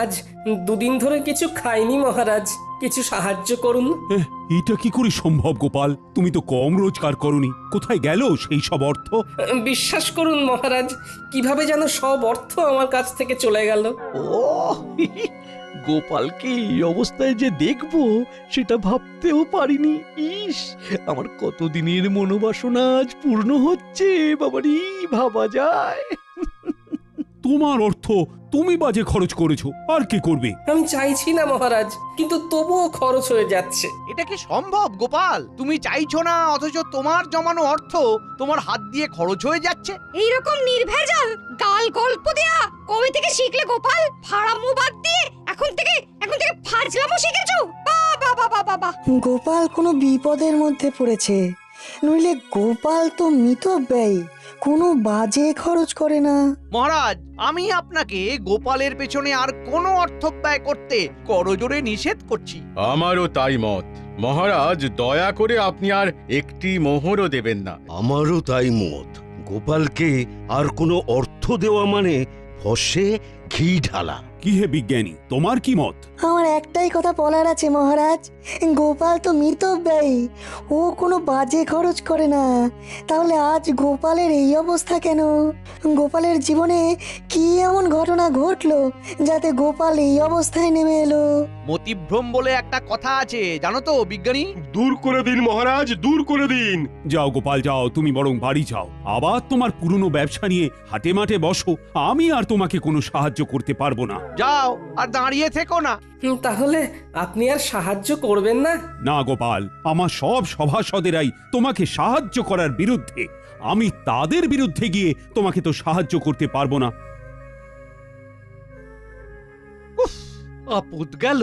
আজ দুদিন ধরে কিছু খাইনি মহারাজ, কিছু সাহায্য করুন। এটা কি করে সম্ভব গোপাল? তুমি তো কম রোজগার করনি, কোথায় গেল সেই সব অর্থ? বিশ্বাস করুন মহারাজ, কিভাবে যেন সব অর্থ আমার কাছ থেকে চলে গেল। ও গোপালকে এই অবস্থায় যে দেখবো সেটা ভাবতেও পারিনি। ইস, আমার কতদিনের মনোবাসনা আজ পূর্ণ হচ্ছে। বাবারি, ভাবা যায়? তোমার অর্থ তুমি বাজে খরচ করেছো, আর কি করবে? আমি চাইছি না মহারাজ, কিন্তু তবুও খরচ হয়ে যাচ্ছে। এটা কি সম্ভব গোপাল? তুমি চাইছো না অথচ তোমার জমানো অর্থ তোমার হাত দিয়ে খরচ হয়ে যাচ্ছে। এইরকম নির্ভেজাল গাল গল্প দেয়া কবে থেকে শিখলে গোপাল? ফাড়ামো বাদ দিয়ে এখন থেকে ফাজলামো শিখেছো? বাবা বাবা বাবা! গোপাল কোনো বিপদের মধ্যে পড়েছে, নইলে গোপাল তো মিতব্যয়ী, কোনো বাজে খরচ করে না। মহারাজ, আমি আপনাকে গোপালের পেছনে আর কোনো অর্থ ব্যয় করতে করজোরে নিষেধ করছি। আমারও তাই মত মহারাজ, দয়া করে আপনি আর একটি মোহরও দেবেন না। আমারও তাই মত। গোপালকে আর কোনো অর্থ দেওয়া মানে ফসে ঘি ঢালা। কি হে বিজ্ঞানী, তোমার কি মত? আমার একটাই কথা বলার আছে মহারাজ, গোপাল তো মিতব্যয়ী, ও কোনো বাজে খরচ করে না। তাহলে আজ গোপালের এই অবস্থা কেন? গোপালের জীবনে কি এমন ঘটনা ঘটলো যাতে গোপাল এই অবস্থায় নেমে এলো? মতিভ্রম বলে একটা কথা আছে, জানো তো বিজ্ঞানী? দূর করে দিন মহারাজ, দূর করে দিন। যাও গোপাল যাও, তুমি বরং বাড়ি যাও, আবার তোমার পুরনো ব্যবসা নিয়ে হাটে মাঠে বসো। আমি আর তোমাকে কোনো সাহায্য করতে পারবো না। যাও, আর দাঁড়িয়ে থেকো না। তাহলে আপনি আর সাহায্য করবেন না? না গোপাল, আমার সব সভাসদেরাই তোমাকে সাহায্য করার বিরুদ্ধে। আমি তাদের বিরুদ্ধে গিয়ে তোমাকে তো সাহায্য করতে পারবো না। আপদ গেল।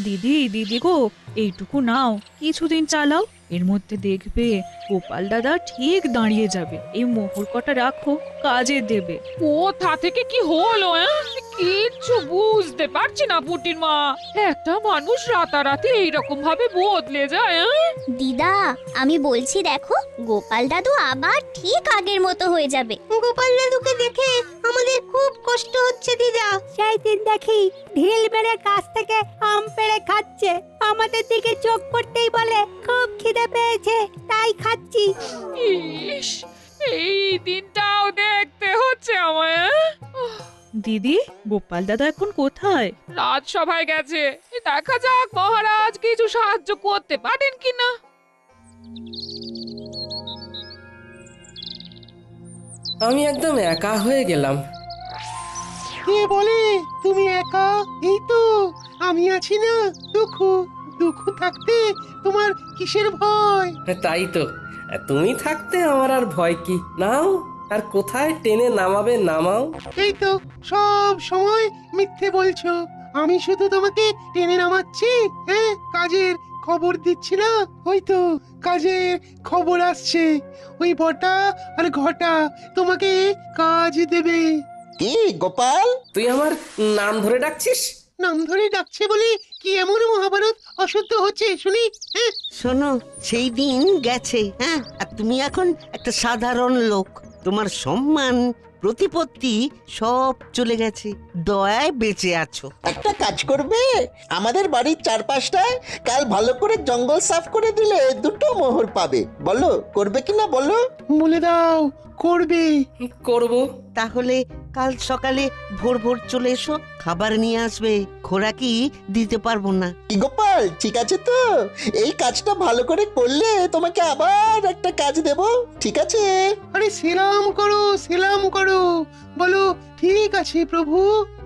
দিদি দিদি গো, এইটুকু নাও, কিছুদিন চালাও, এর মধ্যে দেখবে গোপাল দাদা ঠিক দাঁড়িয়ে যাবে। এই মোহর কটা রাখো, কাজে দেবে। কোথা থেকে কি হলো? কিচ্ছু বুঝতে পারছি না পুটির মা। একটা মানুষ রাতারাতি এইরকম ভাবে বদলে যায়। দিদা, আমি বলছি দেখো, গোপাল দাদু আবার ঠিক আগের মতো হয়ে যাবে। গোপাল দাদুকে দেখে আমাদের খুব কষ্ট হচ্ছে দিদা। সেই দিন দেখি ঢিল মেরে গাছ থেকে আম পেড়ে খাচ্ছে, আমাদের দিকে চোখ পড়তেই বলে খুব খিদে পেয়েছে তাই খাচ্ছি। ইস, এই দিনটাও দেখতে হচ্ছে আমায়। দিদি, গোপাল দাদা এখন কোথায়? রাজসভায় গেছে, দেখা যাক মহারাজ কিছু সাহায্য করতে পারেন কিনা। আমি একদম একা হয়ে গেলাম। কে বলে তুমি একা? এই তো আমি আছি না। দুঃখ দুঃখ থাকতে তোমার কিসের ভয়? তাই তো, তুমি থাকতে আমার আর ভয় কি? নাও, আর কোথায় টেনে নামাবে নামাও। এই তো সব সময় মিথ্যে বলছো, আমি শুধু তোমাকে টেনে নামাচ্ছি। হ্যাঁ, কাজের খবর দিচ্ছি না? ওই তো কাজের খবর আসছে, ওই বটা আর ঘটা তোমাকে কাজ দেবে। কি গোপাল? তুই আমার নাম ধরে ডাকছিস? নাম ধরে ডাকছে বলে কি এমন মহাভারত অশুদ্ধ হচ্ছে শুনি? হ্যাঁ, শোনো, সেই দিন গেছে। হ্যাঁ, আর তুমি এখন একটা সাধারণ লোক। তোমার সম্মান প্রতিপত্তি সব চলে গেছে, দয়ায় বেঁচে আছো। একটা কাজ করবে, আমাদের বাড়ির চারপাশটায় কাল ভালো করে জঙ্গল সাফ করে দিলে 2টো মোহর পাবে। বলো করবে কিনা বলো? বলে দাও করবে। করব। তাহলে কাল সকালে ভোর ভোর চলে এসো, খাবার নিয়ে আসবে, খোরাকি দিতে পারবো না। কি গোপাল, ঠিক আছে তো? এই কাজটা ভালো করে করলে তোমাকে আবার একটা কাজ দেব, ঠিক আছে? আরে সেলাম করো, সেলাম করো, বলো ঠিক আছে প্রভু,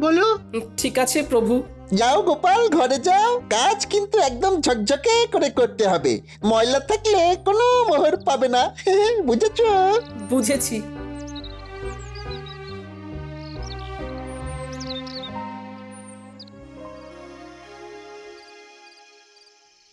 বলো ঠিক আছে প্রভু। যাও গোপাল, ঘরে যাও। কাজ কিন্তু একদম ঝকঝকে করে করতে হবে, ময়লা থাকলে কোনো মোহর পাবে না। বুঝেছো? বুঝেছি।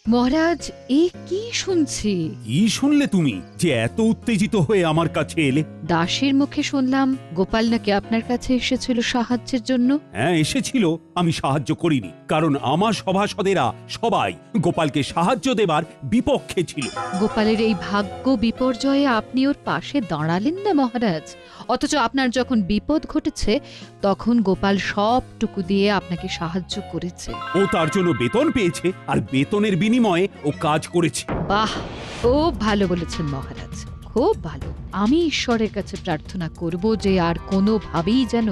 মহারাজ, এ কি শুনছি? কি শুনলে তুমি যে এত উত্তেজিত হয়ে আমার কাছে এলে? দাসীর মুখে শুনলাম গোপাল নাকি আপনার কাছে এসেছিল সাহায্যের জন্য। হ্যাঁ এসেছিল, আমি সাহায্য করিনি, কারণ আমার সভাসদেরা সবাই গোপালকে সাহায্য দেবার বিপক্ষে ছিল। গোপালের এই ভাগ্য বিপর্যয়ে আপনি ওর পাশে দাঁড়ালেন না মহারাজ, অথচ আপনার যখন বিপদ ঘটেছে তখন গোপাল সবটুকু দিয়ে আপনাকে সাহায্য করেছে। ও তার জন্য বেতন পেয়েছে, আর বেতনের বিনিময়ে ও কাজ করেছে। বাহ, খুব ভালো বলেছেন মহারাজ, খুব ভালো। আমি ঈশ্বরের কাছে প্রার্থনা করব যে আর কোনোভাবেই যেন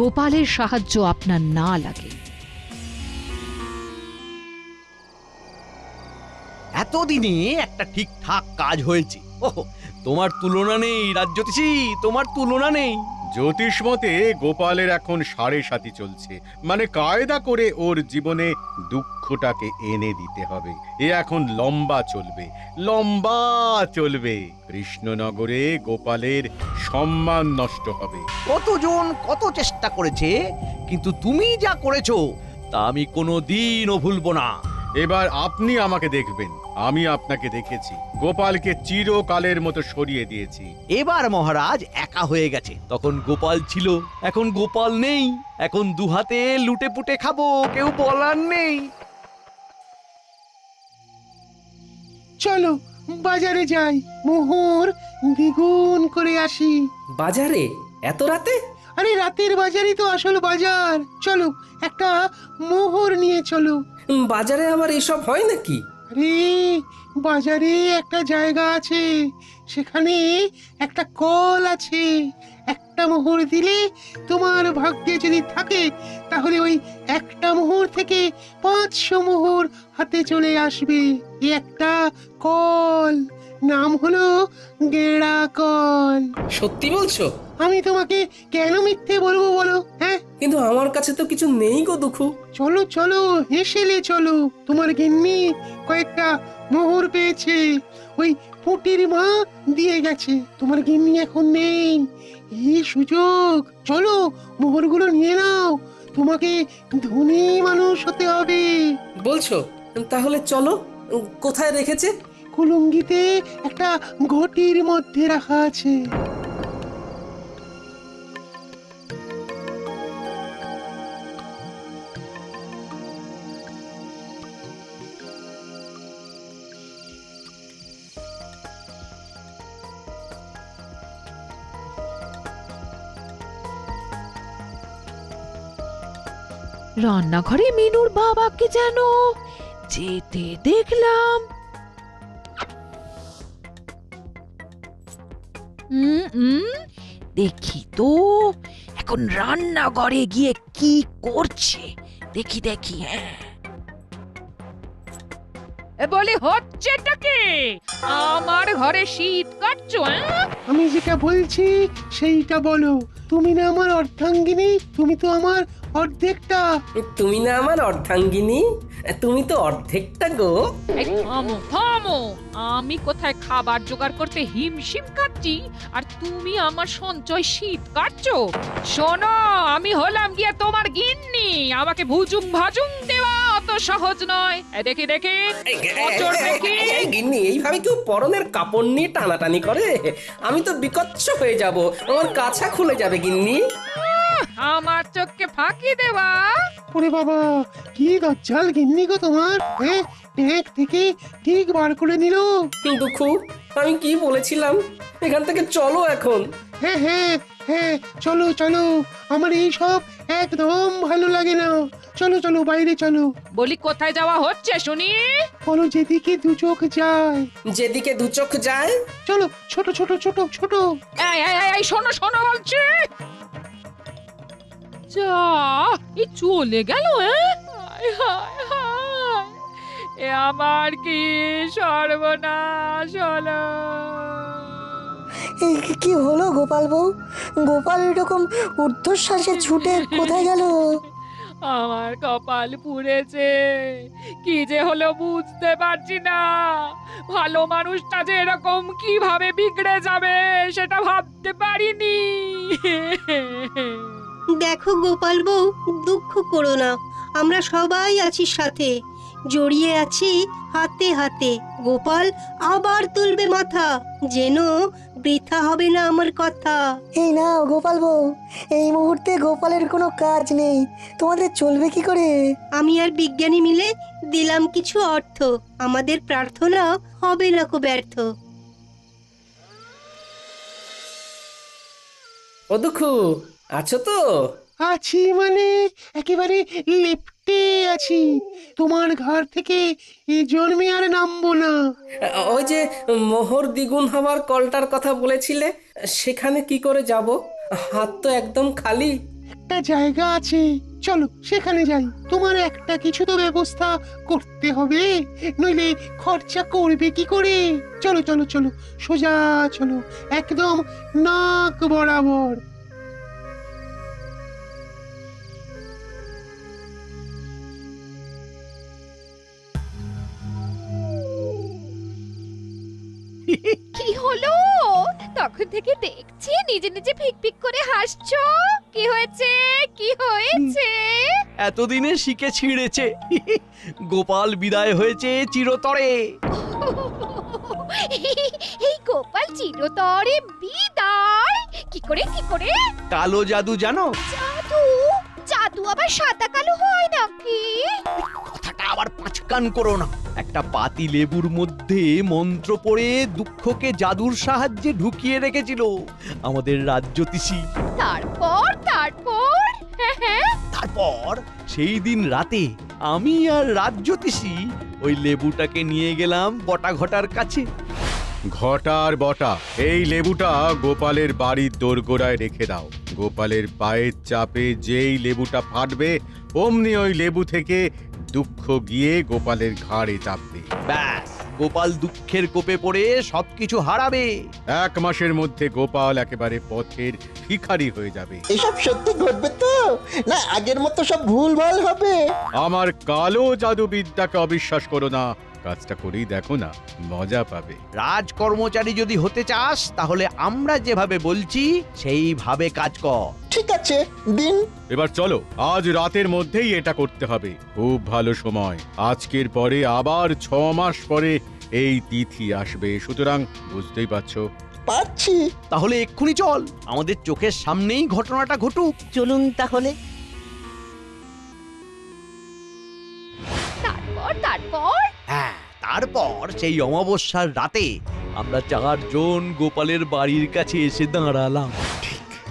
গোপালের সাহায্য আপনার না লাগে। এতদিনে একটা ঠিকঠাক কাজ হয়েছে। ওহো, তোমার তুলনা নেই রাজ্যতীশী, তোমার তুলনা নেই। জ্যোতিষ মতে গোপালের এখন 7.5 চলছে, মানে কায়দা করে ওর জীবনে দুঃখটাকে এনে দিতে হবে। এ এখন লম্বা চলবে, লম্বা চলবে। কৃষ্ণনগরে গোপালের সম্মান নষ্ট হবে। কতজন কত চেষ্টা করেছে, কিন্তু তুমি যা করেছো তা আমি কোনোদিনও ভুলবো না। এবার আপনি আমাকে দেখবেন, আমি আপনাকে দেখেছি। গোপালকে চিরকালের মতো সরিয়ে দিয়েছি। এবার মহারাজ একা হয়ে গেছে, তখন গোপাল ছিল, এখন গোপাল নেই। এখন দুহাতে লুটে পুটে খাবো, কেউ বলার নেই। চলো বাজারে যাই, মোহর দ্বিগুণ করে আসি। বাজারে এত রাতে? আরে রাতের বাজারই তো আসল বাজার। চলো একটা মোহর নিয়ে চলো। বাজারে আবার এসব হয় নাকি? আরে বাজারে একটা জায়গা আছে, সেখানে একটা কল আছে। একটা মোহর দিলে তোমার ভাগ্যে যদি থাকে তাহলে ওই একটা মোহর থেকে 500 মোহর হাতে চলে আসবে। এই একটা কল, নাম হলো গেড়া কল। সত্যি বলছো? আমি তোমাকে কেন মিথ্যে বলবো বলো? হ্যাঁ, কিন্তু আমার কাছে তো কিছু নেই গো দুঃখু। চলো চলো হেসেলে চলো, তোমার গিন্নি কয়েকটা মোহর পেয়েছে, ওই পুটির মা দিয়ে গেছে। তোমার গিন্নি এখন নেই, এই সুযোগ। চলো মোহরগুলো নিয়ে নাও, তোমাকে ধনী মানুষ হতে হবে। বলছো? তাহলে চলো। কোথায় রেখেছে? কুলুঙ্গিতে একটা ঘটির মধ্যে রাখা আছে। রান্নাঘরে মিনুর বাবাকে যেন যেতে দেখলাম। দেখি তো এখন রান্নাঘরে গিয়ে কি করছে, দেখি দেখি। হ্যাঁ, বলি হচ্ছেটা কি? আমার ঘরে শীত কাটছো? আমি যেটা বলছি সেইটা বলো। তুমি না আমার অর্ধাঙ্গিনী, তুমি তো আমার অর্ধেকটা। তুমি না আমার অর্ধাঙ্গিনী, তুমি তো অর্ধেকটা গো। থামো থামো, আমি কোথায় খাবার জোগাড় করতে হিমশিম খাচ্ছি আর তুমি আমার সঞ্চয় শীত কাটছো? শোনো, আমি হলাম গিয়ে তোমার গিন্নি, আমাকে ভুজুং ভাজুং দেওয়া অত সহজ নয়। দেখি দেখি দেখি। গিন্নি, এইভাবে কেউ পরনের কাপড় নিয়ে টানাটানি করে? আমি তো বিকচ্ছ হয়ে যাব, আমার কাছা খুলে যাবে গিন্নি। আমার চোখকে ফাঁকি দেওয়া? ওরে বাবা, কি দজ্জাল গিন্নি গো তোমার! ট্যাঙ্ক থেকে ঠিক বার করে নিল। দুঃখু, আমি কি বলেছিলাম? এখান থেকে চলো এখন। হ্যাঁ হ্যাঁ হ্যাঁ, চলো চলো, আমার এই সব একদম ভালো লাগে না। চলো চলো বাইরে চলো। বলি কোথায় যাওয়া হচ্ছে শুনি? বলো যেদিকে দু চোখ যায়। যেদিকে দু চোখ যায়? চলো, ছোট ছোট ছোট ছোট। এই শোনো শোনো বলছি। যা, এই চলে গেল। এ আমার কি সর্বনাশ হলো! কি হলো গোপাল বউ? গোপাল এরকম ঊর্ধ্বশ্বাসে ছুটে কোথায় গেল? আমার কপাল পুড়েছে, কি যে হলো বুঝতে পারছি না। ভালো মানুষটা যে এরকম কিভাবে বিগড়ে যাবে সেটা ভাবতে পারিনি। দেখো গোপাল বউ, দুঃখ করো না, আমরা সবাই আছি সাথে। জড়িয়ে আছি হাতে হাতে। গোপাল আবার তুলবে মাথা, যেন বৃথা হবে না আমার কথা। এই নাও গোপাল বউ, এই মুহূর্তে গোপালের কোনো কাজ নেই, তোমাদের চলবে কি করে? আমি আর বিজ্ঞানী মিলে দিলাম কিছু অর্থ, আমাদের প্রার্থনা হবে না কো ব্যর্থ। ও দুঃখু, আছো তো? আছি মানে একেবারে লেপ্টে আছি। তোমার ঘর থেকে এ জন্মে আর নামবো না। ওই যে মোহর দ্বিগুণ হওয়ার কলটার কথা বলেছিলে, সেখানে কি করে যাব? হাত তো একদম খালি। একটা জায়গা আছে, চলো সেখানে যাই। তোমার একটা কিছু তো ব্যবস্থা করতে হবে, নইলে খরচা করবে কি করে? চলো চলো চলো, সোজা চলো, একদম নাক বরাবর। কি হলো? তখন থেকে দেখছি নিজে নিজে ফিক ফিক করে হাসছো। কি হয়েছে? কি হয়েছে? এতদিনে শিখে ছিঁড়েছে। গোপাল বিদায় হয়েছে চিরতরে। এই গোপাল চিরতরে বিদায়? কি করে কি করে? কালো জাদু জানো? জাদু? জাদু আবার সাদা কালো হয় নাকি? কথাটা আবার পাঁচকান করো না। একটা পাতি লেবুর মধ্যে মন্ত্র পড়ে দুঃখকে জাদুর সাহায্যে ঢুকিয়ে রেখেছিল আমাদের রাজ্যতীষী। তারপর তারপর তারপর সেই দিন রাতে আমি আর রাজ্যতীষী ওই লেবুটাকে নিয়ে গেলাম বটা ঘটার কাছে। ঘটার বটা, এই লেবুটা গোপালের বাড়ির দোরগোড়ায় রেখে দাও। গোপালের পায়ের চাপে যেই লেবুটা ফাটবে, অমনি ওই লেবু থেকে দুঃখ গিয়ে গোপালের ঘাড়ে চাপবে। ব্যাস, গোপাল দুঃখের কোপে পড়ে সবকিছু হারাবে। 1 মাসের মধ্যে গোপাল একেবারে পথের ভিখারি হয়ে যাবে। এসব সত্যি ঘটবে তো, না আগের মতো সব ভুলভাল হবে? আমার কালো জাদুবিদ্যাকে অবিশ্বাস করো না, কাজটা করেই দেখো না, মজা পাবে। রাজকর্মচারী যদি হতে চাস তাহলে আমরা যেভাবে বলছি সেইভাবে কাজ কর। ঠিক আছে, দিন। এবার চলো, আজ রাতের মধ্যেই এটা করতে হবে। খুব ভালো সময়, আজকের পরে আবার 6 মাস পরে এই তিথি আসবে, সুতরাং বুঝতেই পারছো। পারছি। তাহলে এক্ষুনি চল, আমাদের চোখের সামনেই ঘটনাটা ঘটুক। চলুন তাহলে। তারপর তারপর হ্যাঁ, তারপর সেই অমাবস্যার রাতে আমরা 4 জন গোপালের বাড়ির কাছে এসে দাঁড়ালাম।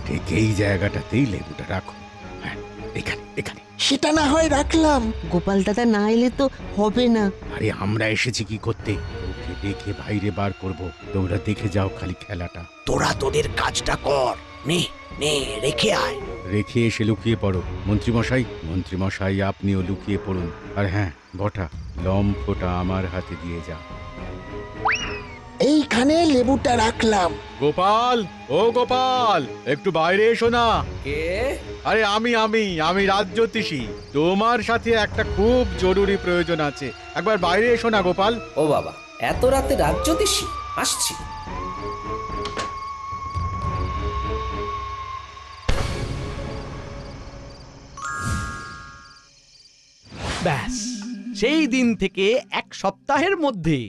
ঠিক এই জায়গাটাতেই লেবুটা রাখো। হ্যাঁ, এখানে এখানে। সেটা না হয় রাখলাম। গোপাল দাদা না এলে তো হবে না। আরে আমরা এসেছি কি করতে? ওকে দেখে বাইরে বার করব, তোমরা দেখে যাও খালি খেলাটা। তোরা তোদের কাজটা কর, নে নে রেখে আয়। রেখে এসে লুকিয়ে পড়ো। মন্ত্রীমশাই আপনিও লুকিয়ে পড়ুন। আর হ্যাঁ বটা, লম্ফটা আমার হাতে দিয়ে যা। এইখানে লেবুটা রাখলাম। গোপাল, ও গোপাল, একটু বাইরে এসো না। কে? আরে আমি রাজ্যতীষী। তোমার সাথে একটা খুব জরুরি প্রয়োজন আছে, একবার বাইরে এসো না গোপাল। ও বাবা, এত রাতে রাজ্যতীষী? আসছি। ব্যাস, সেই দিন থেকে 1 সপ্তাহের মধ্যে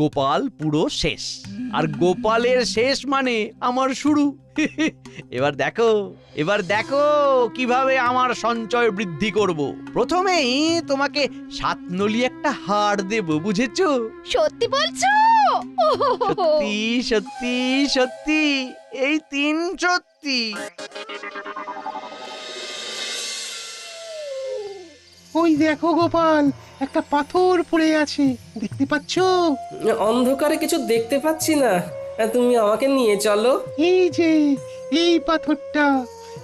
গোপাল পুরো শেষ। আর গোপালের শেষ মানে আমার শুরু। এবার দেখো কিভাবে আমার সঞ্চয় বৃদ্ধি করব। প্রথমেই তোমাকে 7 নলি একটা হার দেব, বুঝেছো? সত্যি বলছো? সত্যি সত্যি সত্যি, এই 3 সত্যি। ওই দেখো গোপাল, একটা পাথর পড়ে আছে, দেখতে পাচ্ছো? অন্ধকারে কিছু দেখতে পাচ্ছি না, তুমি আমাকে নিয়ে চলো। এই যে এই পাথরটা,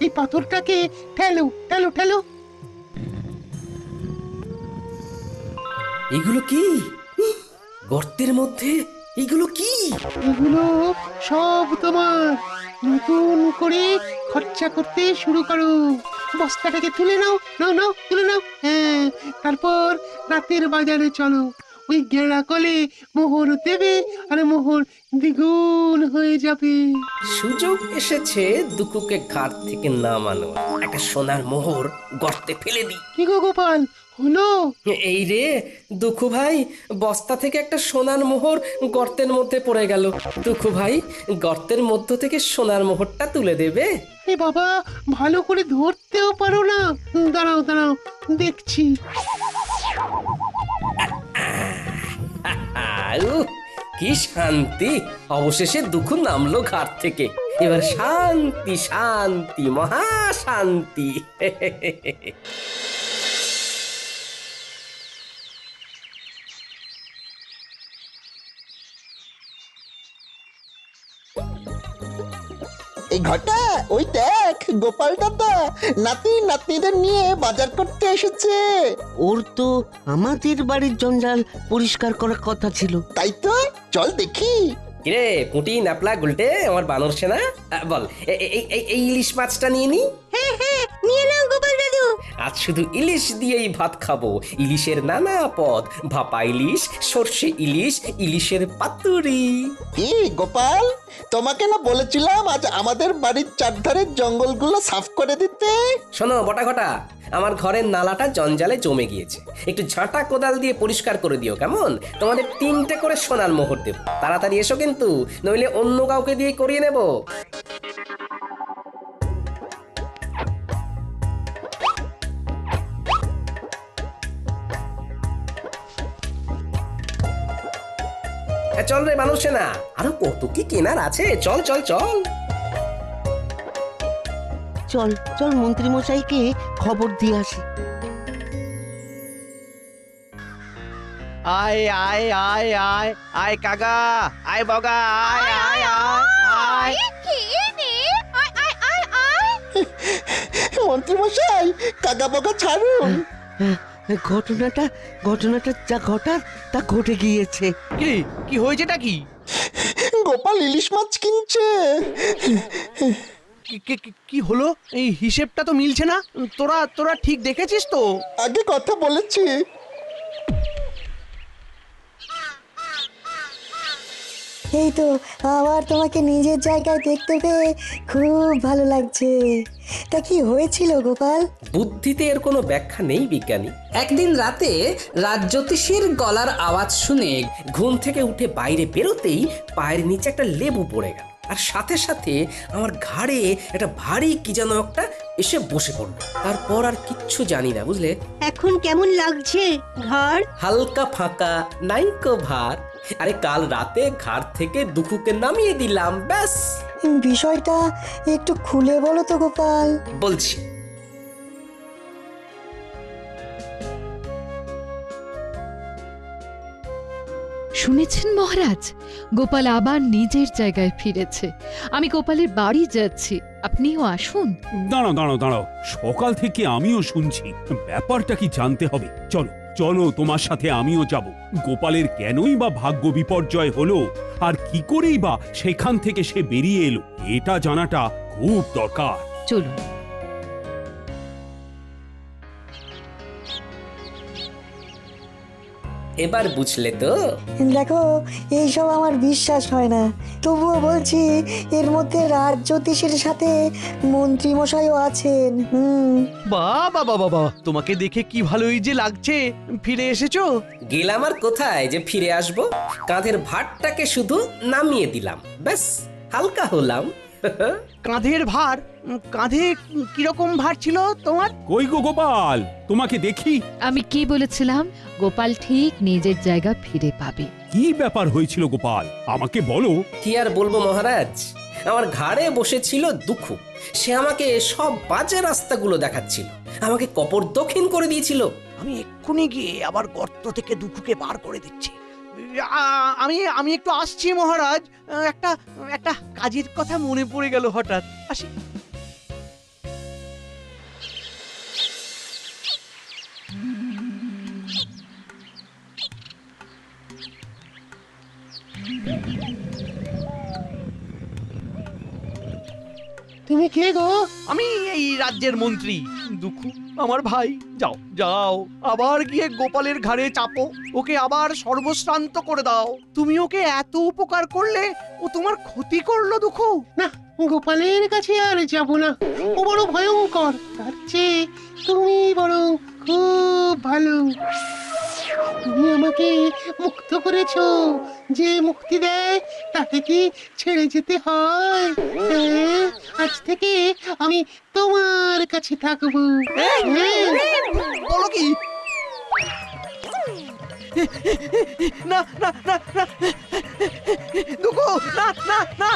এই পাথরটাকে ঠেলো ঠেলো ঠেলো। এগুলো কি? গর্তের মধ্যে এগুলো কি? এগুলো সব তোমার। নতুন করে খরচা করতে শুরু করো। বস্তাটাকে তুলে নাও, তুলে নাও। হ্যাঁ, তারপর রাতের বাজারে চলো। ওই গেঁড়া কলে মোহর দেবে, আর মোহর দ্বিগুণ হয়ে যাবে। সুযোগ এসেছে দুকুকে ঘাট থেকে নামানো। একটা সোনার মোহর গর্তে ফেলে দিই। কি গো গোপাল, হলো? এই রে দুঃখু ভাই, বস্তা থেকে একটা সোনার মোহর গর্তের মধ্যে পড়ে গেল। দুঃখু ভাই, গর্তের মধ্য থেকে সোনার মোহরটা তুলে দেবে? এ বাবা, ভালো করে ধরতেও পারো না। দাঁড়াও দাঁড়াও, দেখছি। উহ, কি শান্তি! অবশেষে দুঃখু নামলো ঘাট থেকে। এবার শান্তি শান্তি, মহা শান্তি। এই ঘটা, ওই দেখ গোপাল দাদা নাতি নাতনিদের নিয়ে বাজার করতে এসেছে। ওর তো আমাদের বাড়ির জঞ্জাল পরিষ্কার করার কথা ছিল। তাই তো, চল দেখি। কিরে পুঁটি, নাপলা, গুলটে, আমার বানর সেনা, বল এই ইলিশ মাছটা নিয়ে নি। হ্যাঁ হ্যাঁ, নিয়ে নাও গোপাল দাদু। আজ শুধু ইলিশ দিয়েই ভাত খাবো। ইলিশের নানা পদ, ভাপা ইলিশ, সর্ষে ইলিশ, ইলিশের পাতুরি। কি গোপাল, তোমাকে না বলেছিলাম আজ আমাদের বাড়ির চারধারের জঙ্গলগুলো সাফ করে দিতে? শোনো বটা ঘটা, আমার ঘরের নালাটা জঞ্জালে জমে গিয়েছে। একটু ঝাঁটা কোদাল দিয়ে পরিষ্কার করে দিও কেমন? তোমাদের 3টে করে সোনার মোহর দেব। তাড়াতাড়ি এসো কিন্তু, নইলে অন্য কাউকে দিয়ে করিয়ে নেব। চল রে মানুষ না, আরো কত কি কেনার আছে। চল চল চল চল চল, মন্ত্রী মশাইকে খবর দিয়ে আসি। আয় আয় আয় আয় আয় কাকা, আয় বগা, আয় আয় আয় আয়। কে রে? আয় আয় আয় আয়। মন্ত্রী মশাই, কাকা বকা ছাড়ুন। ঘটনাটা যা ঘটার তা ঘটে গিয়েছে। কি হয়েছেটা কি? গোপাল ইলিশ মাছ কিনছে। কি হলো? এই হিসেবটা তো মিলছে না। তোরা ঠিক দেখেছিস তো? আগে কথা বলেছি। এই তো, আবার তোমাকে নিজের জায়গায় দেখতে পেয়ে খুব ভালো লাগছে। তা কি হয়েছিল গোপাল? বুদ্ধিতে এর কোনো ব্যাখ্যা নেই বিজ্ঞানী। একদিন রাতে রাজ্যোতিষীর গলার আওয়াজ শুনে ঘুম থেকে উঠে বাইরে বেরোতেই পায়ের নিচে একটা লেবু পড়ে গেল, আর সাথে সাথে আমার ঘাড়ে একটা ভারী কি যেন একটা এসে বসে পড়লো। তারপর আর কিচ্ছু জানি না, বুঝলে। এখন কেমন লাগছে ঘাড়? হালকা ফাঁকা, নাইকো ভার। আরে কাল রাতে ঘাড় থেকে দুঃখুকে নামিয়ে দিলাম, ব্যাস। বিষয়টা একটু খুলে বলো তো গোপাল। বলছি। শুনেছেন মহারাজ, গোপাল আবার নিজের জায়গায় ফিরেছে। আমি গোপালের বাড়ি যাচ্ছি, আপনিও আসুন। দাঁড়াও দাঁড়াও দাঁড়াও, সকাল থেকে আমিও শুনছি, ব্যাপারটা কি জানতে হবে। চলো চলো, তোমার সাথে আমিও যাব। গোপালের কেনই বা ভাগ্য বিপর্যয় হলো, আর কি করেই বা সেখান থেকে সে বেরিয়ে এলো, এটা জানাটা খুব দরকার। চলুন। এবার বুঝলে তো? দেখো, এইসব আমার বিশ্বাস হয় না, তবুও বলছি এর মধ্যে রাজ্যোতিষীর সাথে মন্ত্রী মশাইও আছেন। বাবা বাবা বাবা, তোমাকে দেখে কি ভালোই যে লাগছে। ফিরে এসেছো? গেলাম আর কোথায় যে ফিরে আসবো। কাঁধের ভারটাকে শুধু নামিয়ে দিলাম, ব্যাস, হালকা হলাম। কাঁধের ভার? কাঁধে কিরকম ভার ছিল তোমার? কই গো গোপাল, তোমাকে দেখি। আমি কি বলেছিলাম? গোপাল ঠিক নিজের জায়গা ফিরে পাবে। কি ব্যাপার হয়েছিল গোপাল, আমাকে বলো। কি আর বলবো মহারাজ, আমার ঘাড়ে বসেছিল দুঃখু। সে আমাকে সব বাজে রাস্তাগুলো দেখাচ্ছিল, আমাকে কপর দক্ষিণ করে দিয়েছিল। আমি এক্ষুনি গিয়ে আবার গর্ত থেকে দুঃখুকে বার করে দিচ্ছি। আমি একটু আসছি মহারাজ। একটা কাজের কথা মনে পড়ে গেল হঠাৎ, আসি। তুমি কে গো? আমি এই রাজ্যের মন্ত্রী দুঃখু, আমার ভাই। যাও যাও, আবার গিয়ে গোপালের ঘাড়ে চাপো, ওকে আবার সর্বশ্রান্ত করে দাও। তুমি ওকে এত উপকার করলে, ও তোমার ক্ষতি করলো দুঃখু। না, গোপালের কাছে আর যাব না, ও বড় ভয়ঙ্কর। তার চেয়ে তুমি বরং খুব ভালো। তুমি আমাকে মুক্ত করেছো, যে মুক্তি দেয় তাকে কি ছেড়ে যেতে হয়? হ্যাঁ, আজ থেকে আমি তোমার কাছে থাকবো। হ্যাঁ। বলো কি? না না না না দুঃখু, না না না